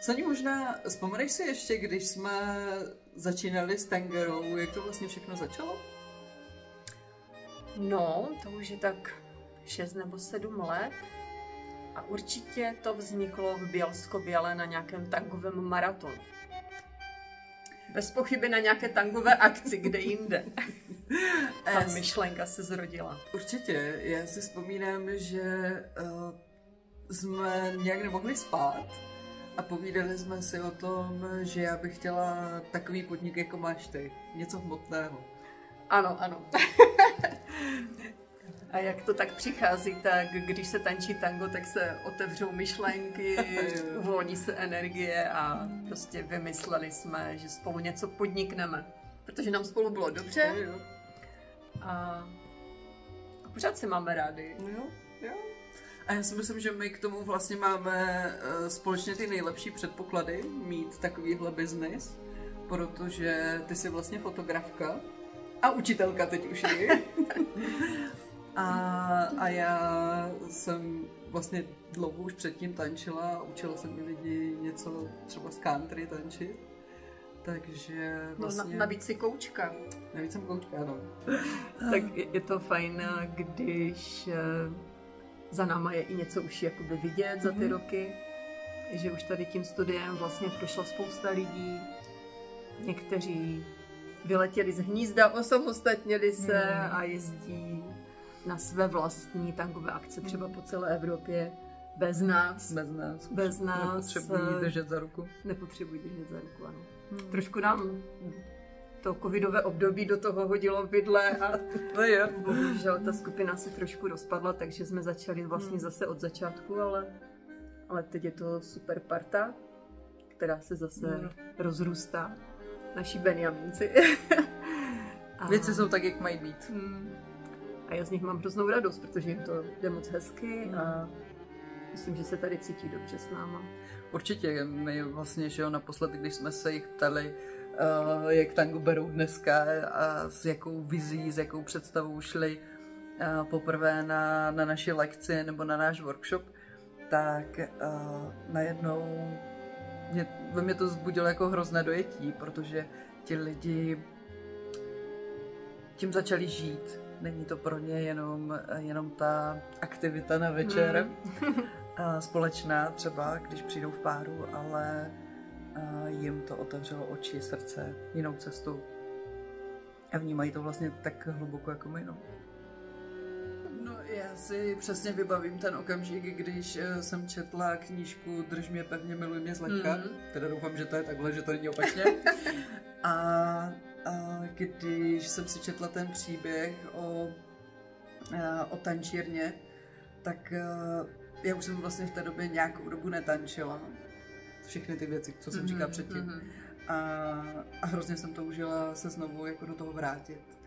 Sani, možná vzpomeneš si ještě, když jsme začínali s tangerou, jak to vlastně všechno začalo? No, to už je tak 6 nebo 7 let. A určitě to vzniklo v Bielsko-Biale na nějakém tangovém maratonu. Bez pochyby na nějaké tangové akci, kde jinde. Ta myšlenka se zrodila. Určitě. Já si vzpomínám, že jsme nějak nemohli spát a povídali jsme si o tom, že já bych chtěla takový podnik, jako máš ty. Něco hmotného. Ano, ano. A jak to tak přichází, tak když se tančí tango, tak se otevřou myšlenky, uvolní se energie a prostě vymysleli jsme, že spolu něco podnikneme. Protože nám spolu bylo dobře a pořád se máme rádi. Jo. A já si myslím, že my k tomu vlastně máme společně ty nejlepší předpoklady mít takovýhle biznis, protože ty jsi vlastně fotografka a učitelka teď už je. A já jsem vlastně dlouho už předtím tančila a učila jsem lidi něco třeba z country tančit. Takže vlastně... No, navíc si koučka. Navíc jsem koučka, ano. Tak je to fajn, když za náma je i něco už jakoby vidět za ty roky. Že už tady tím studiem vlastně prošla spousta lidí. Někteří vyletěli z hnízda, osamostatnili se a jezdí na své vlastní tangové akce třeba po celé Evropě bez nás. Bez nás. Nepotřebují držet za ruku. Ano. Trošku nám to covidové období do toho hodilo vidle a bohužel ta skupina se trošku rozpadla, takže jsme začali vlastně zase od začátku, ale teď je to super parta, která se zase rozrůstá. Naši Benjamínci. Věci jsou tak, jak mají být. A já z nich mám hroznou radost, protože jim to jde moc hezky a myslím, že se tady cítí dobře s náma. Určitě, my vlastně, že jo, naposledy, když jsme se jich ptali, jak tango berou dneska a s jakou vizí, s jakou představou šli poprvé na naši lekci nebo na náš workshop, tak najednou ve mě to vzbudilo jako hrozné dojetí, protože ti lidi tím začali žít. Není to pro ně jenom ta aktivita na večer společná třeba, když přijdou v páru, ale jim to otevřelo oči, srdce, jinou cestu a vnímají to vlastně tak hluboko jako my. No, já si přesně vybavím ten okamžik, když jsem četla knížku Drž mě pevně, miluj mě zlehka. Teda doufám, že to je takhle, že to není opačně. A když jsem si četla ten příběh o tančírně, tak já už jsem vlastně v té době nějakou dobu netančila. Všechny ty věci, co jsem říkala předtím. A hrozně jsem to užila se znovu jako do toho vrátit.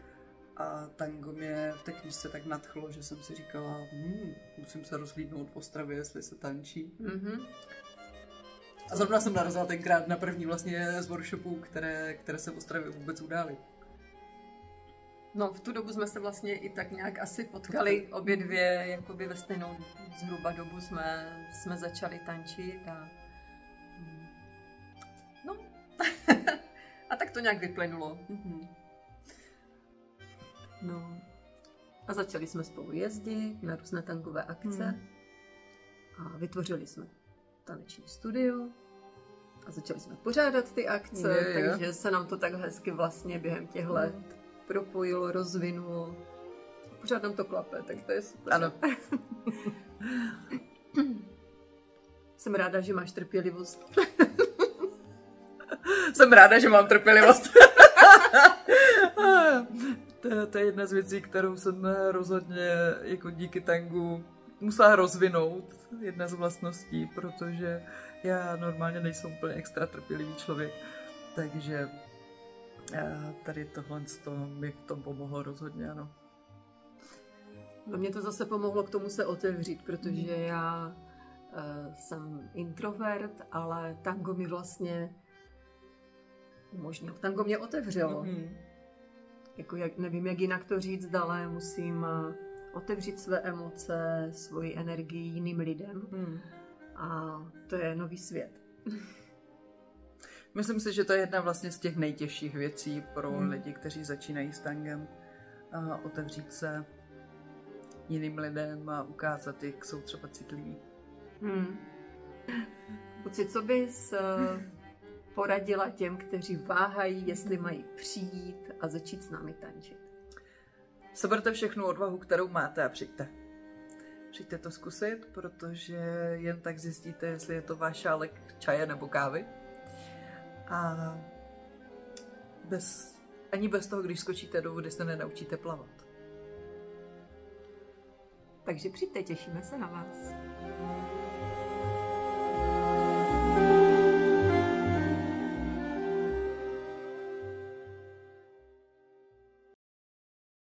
A tango mě v té knížce tak nadchlo, že jsem si říkala, musím se rozhlídnout v Ostravě, jestli se tančí. A zrovna jsem narazila tenkrát na první vlastně z workshopů, které se v Ostravě vůbec udály. No, v tu dobu jsme se vlastně i tak nějak asi potkali obě dvě, jakoby ve stejnou zhruba dobu jsme začali tančit a no, a tak to nějak vyplynulo. No, a začali jsme spolu jezdit na různé tangové akce a vytvořili jsme taneční studio a začali jsme pořádat ty akce, takže se nám to tak hezky vlastně během těch let propojilo, rozvinulo. Pořád nám to klape, tak to je super. Ano. Jsem ráda, že máš trpělivost. Jsem ráda, že mám trpělivost. To je jedna z věcí, kterou jsem rozhodně jako díky tangu musela rozvinout. Jedna z vlastností, protože já normálně nejsem úplně extra trpělivý člověk. Takže tady tohle mi v tom pomohlo rozhodně, ano. No mě to zase pomohlo k tomu se otevřít, protože já jsem introvert, ale tango mi vlastně umožnilo. Tango mě otevřelo. Jako nevím, jak jinak to říct, ale musím otevřít své emoce, svoji energii jiným lidem. A to je nový svět. Myslím si, že to je jedna vlastně z těch nejtěžších věcí pro lidi, kteří začínají s tangem. Otevřít se jiným lidem a ukázat, jak jsou třeba citliví. Luci, co bys poradila těm, kteří váhají, jestli mají přijít a začít s námi tančit? Seberte všechnu odvahu, kterou máte a přijďte. Přijďte to zkusit, protože jen tak zjistíte, jestli je to váš šálek čaje nebo kávy. A ani bez toho, když skočíte do vody, se nenaučíte plavat. Takže přijďte, těšíme se na vás.